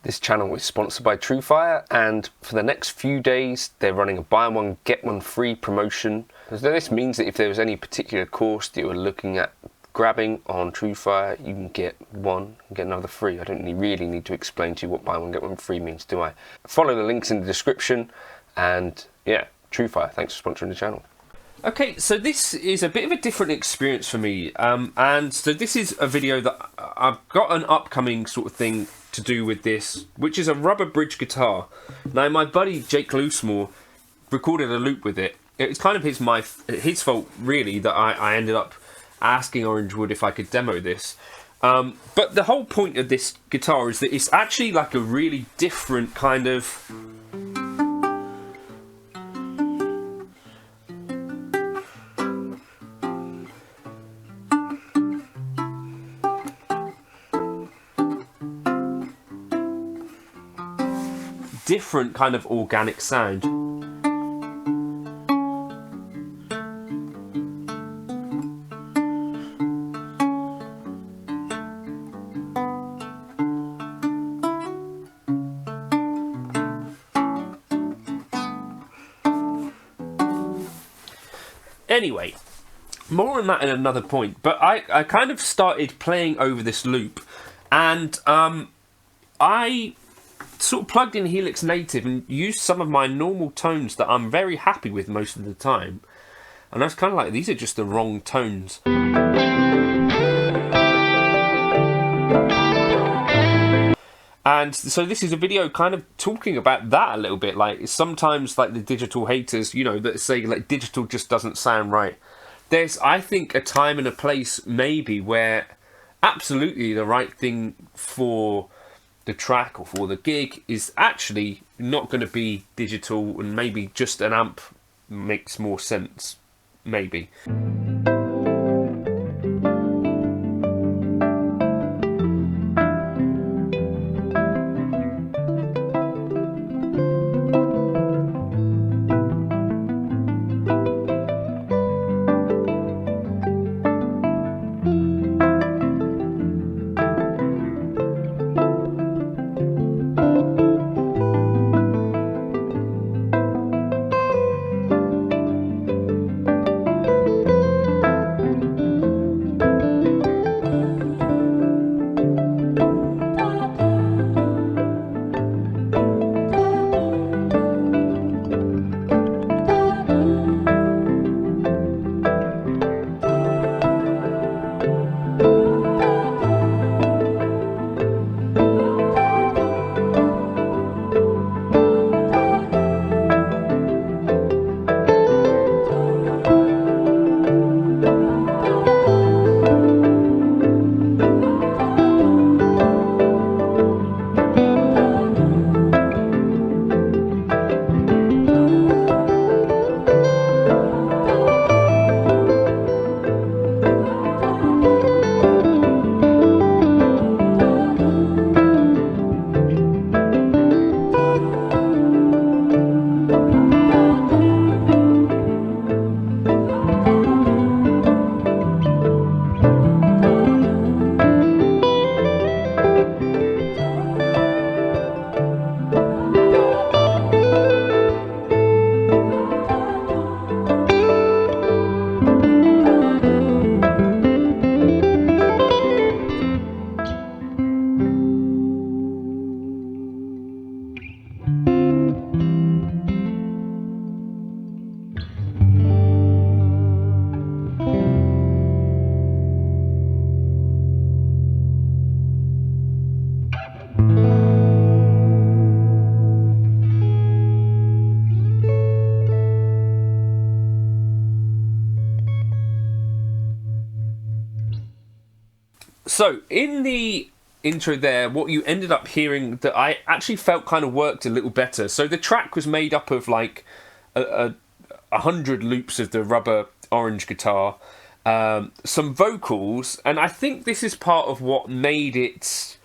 This channel is sponsored by Truefire, and for the next few days they're running a buy one get one free promotion. So this means that if there was any particular course that you were looking at grabbing on Truefire, you can get one and get another free. I don't really need to explain to you what buy one get one free means, do I? Follow the links in the description, and yeah, Truefire, thanks for sponsoring the channel. Okay, so this is a bit of a different experience for me, and so this is a video that I've got an upcoming sort of thing to do with this, which is a rubber bridge guitar. Now, my buddy Jake Loosemore recorded a loop with it. It's kind of his fault, really, that I ended up asking Orangewood if I could demo this. But the whole point of this guitar is that it's actually like a really different kind of... different kind of organic sound. Anyway, more on that in another point, but I kind of started playing over this loop, and I sort of plugged in Helix Native and used some of my normal tones that I'm very happy with most of the time, and I was kind of like, these are just the wrong tones. And so this is a video kind of talking about that a little bit. Like, sometimes, like, the digital haters, you know, that say like digital just doesn't sound right. There's, I think, a time and a place maybe where absolutely the right thing for the track or for the gig is actually not going to be digital, and maybe just an amp makes more sense, maybe. So, in the intro there, what you ended up hearing that I actually felt kind of worked a little better. So the track was made up of like 100 loops of the rubber orange guitar, some vocals, and I think this is part of what made it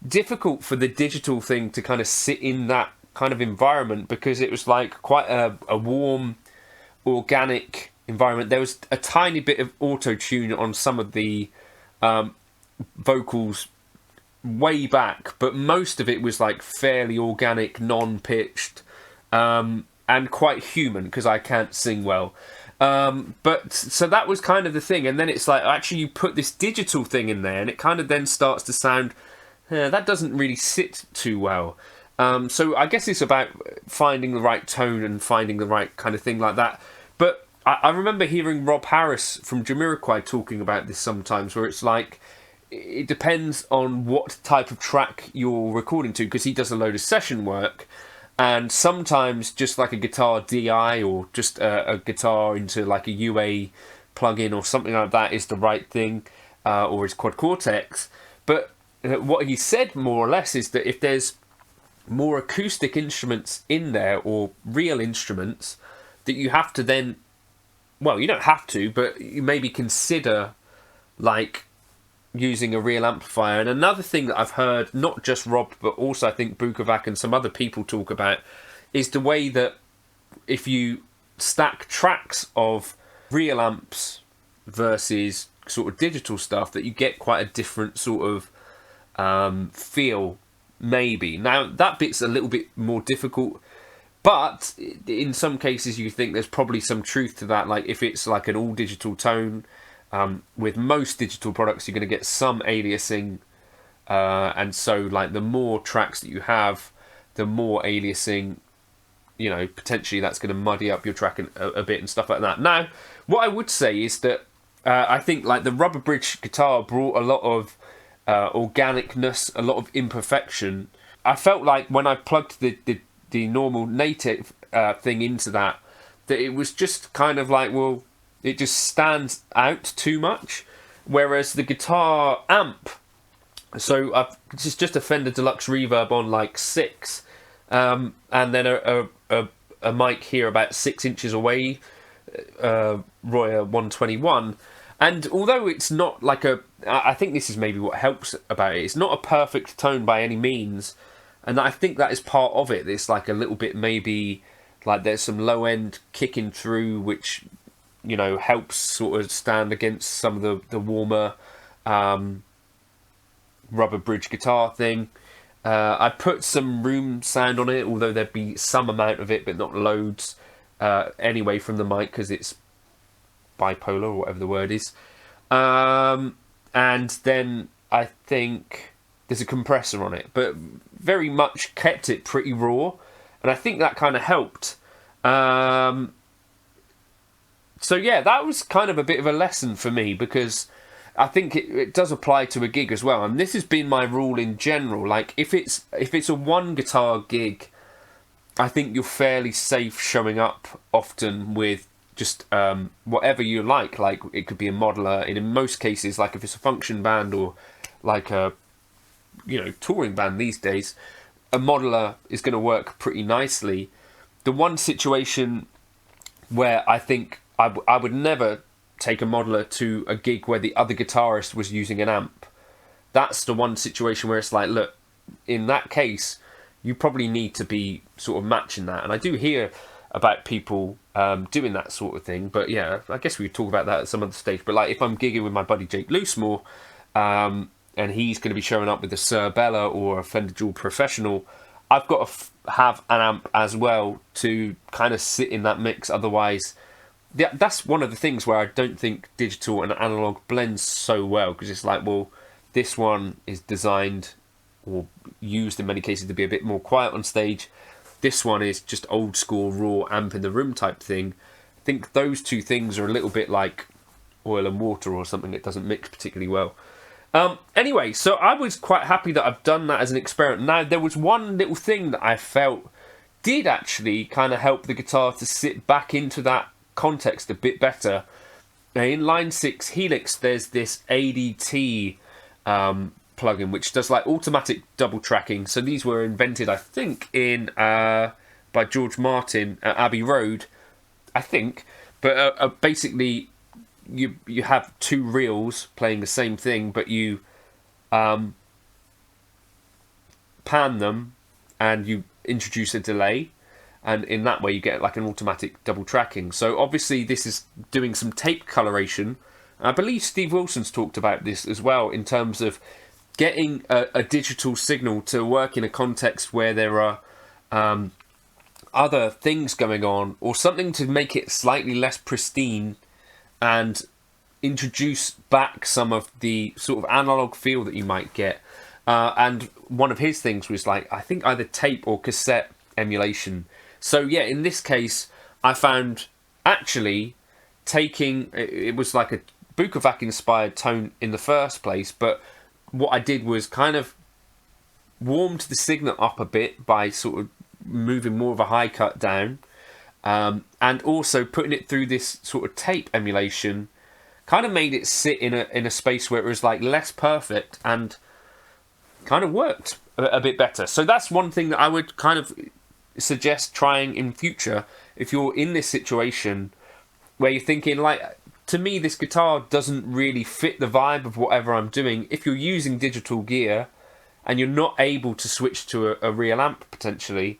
difficult for the digital thing to kind of sit in that kind of environment, because it was like quite a warm, organic environment. There was a tiny bit of auto-tune on some of the vocals way back, but most of it was like fairly organic, non-pitched, and quite human because I can't sing well. But so that was kind of the thing, and then it's like actually you put this digital thing in there, and it kind of then starts to sound that doesn't really sit too well. So I guess it's about finding the right tone and finding the right kind of thing like that. But I remember hearing Rob Harris from Jamiroquai talking about this sometimes, where it's like it depends on what type of track you're recording to, because he does a load of session work. And sometimes just like a guitar DI or just a guitar into like a UA plugin or something like that is the right thing, or his quad cortex. But what he said more or less is that if there's more acoustic instruments in there or real instruments, that you have to then, well, you don't have to, but you maybe consider like using a real amplifier. And another thing that I've heard, not just Rob, but also I think Bukovac and some other people talk about, is the way that if you stack tracks of real amps versus sort of digital stuff, that you get quite a different sort of feel, maybe. Now, that bit's a little bit more difficult, but in some cases you think there's probably some truth to that. Like if it's like an all digital tone, with most digital products you're going to get some aliasing, and so like the more tracks that you have, the more aliasing, you know, potentially that's going to muddy up your track a bit and stuff like that. Now, what I would say is that I think like the rubber bridge guitar brought a lot of organicness, a lot of imperfection. I felt like when I plugged the normal native thing into that it was just kind of like, well, it just stands out too much. Whereas the guitar amp, so I've just a Fender Deluxe Reverb on like 6, and then a mic here about 6 inches away, Royer 121. And although it's not like I think this is maybe what helps about it. It's not a perfect tone by any means, and I think that is part of it. It's like a little bit maybe like there's some low end kicking through, which, you know, helps sort of stand against some of the warmer rubber bridge guitar thing. I put some room sound on it, although there'd be some amount of it, but not loads anyway from the mic, because it's bipolar or whatever the word is. And then I think there's a compressor on it, but very much kept it pretty raw, and I think that kind of helped. So yeah, that was kind of a bit of a lesson for me, because I think it does apply to a gig as well. And this has been my rule in general. Like if it's a one guitar gig, I think you're fairly safe showing up often with just whatever you like. Like it could be a modeler, and in most cases, like if it's a function band or like a, you know, touring band these days, a modeler is going to work pretty nicely. The one situation where I think I would never take a modeler to a gig where the other guitarist was using an amp. That's the one situation where it's like, look, in that case, you probably need to be sort of matching that. And I do hear about people doing that sort of thing. But yeah, I guess we could talk about that at some other stage. But like if I'm gigging with my buddy Jake Loosemore, and he's going to be showing up with a Sir Bella or a Fender Dual Professional, I've got to have an amp as well to kind of sit in that mix. Otherwise, that's one of the things where I don't think digital and analog blends so well, because it's like, well, this one is designed or used in many cases to be a bit more quiet on stage. This one is just old school raw amp in the room type thing. I think those two things are a little bit like oil and water or something. It doesn't mix particularly well. Anyway, so I was quite happy that I've done that as an experiment. Now, there was one little thing that I felt did actually kind of help the guitar to sit back into that context a bit better. Now, in Line 6 Helix, there's this ADT plugin which does like automatic double tracking. So these were invented, I think, in by George Martin at Abbey Road, I think. But basically, you have two reels playing the same thing, but you pan them and you introduce a delay, and in that way you get like an automatic double tracking. So obviously this is doing some tape coloration. I believe Steve Wilson's talked about this as well, in terms of getting a digital signal to work in a context where there are other things going on, or something to make it slightly less pristine and introduce back some of the sort of analog feel that you might get. And one of his things was like, I think either tape or cassette emulation. So yeah, in this case, I found actually taking, it was like a Bukovac inspired tone in the first place, but what I did was kind of warmed the signal up a bit by sort of moving more of a high cut down, and also putting it through this sort of tape emulation kind of made it sit in a space where it was like less perfect and kind of worked a bit better. So that's one thing that I would kind of suggest trying in future if you're in this situation where you're thinking like, to me this guitar doesn't really fit the vibe of whatever I'm doing. If you're using digital gear and you're not able to switch to a real amp potentially,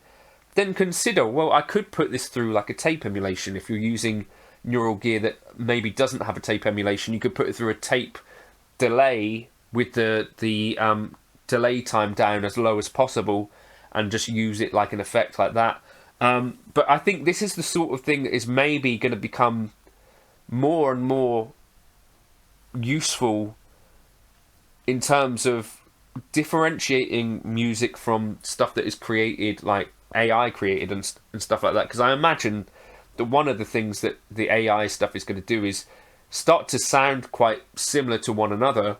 then consider, well, I could put this through like a tape emulation. If you're using neural gear that maybe doesn't have a tape emulation, you could put it through a tape delay with the delay time down as low as possible and just use it like an effect like that. But I think this is the sort of thing that is maybe going to become more and more useful in terms of differentiating music from stuff that is created, like AI created and stuff like that. Because I imagine that one of the things that the AI stuff is going to do is start to sound quite similar to one another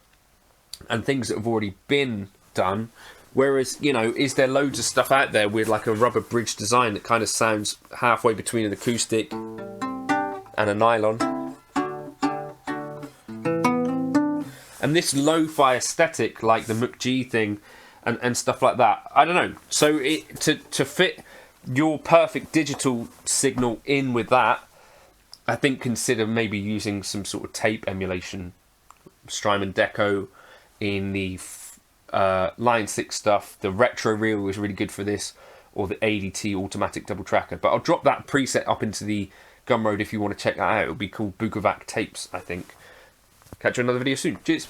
and things that have already been done. Whereas, you know, is there loads of stuff out there with like a rubber bridge design that kind of sounds halfway between an acoustic and a nylon? And this lo-fi aesthetic, like the McG thing and stuff like that, I don't know. So to fit your perfect digital signal in with that, I think consider maybe using some sort of tape emulation. Strymon Deco in the Line 6 stuff. The Retro Reel is really good for this, or the ADT Automatic Double Tracker. But I'll drop that preset up into the Gumroad if you want to check that out. It'll be called Bukovac Tapes, I think. Catch you in another video soon. Cheers.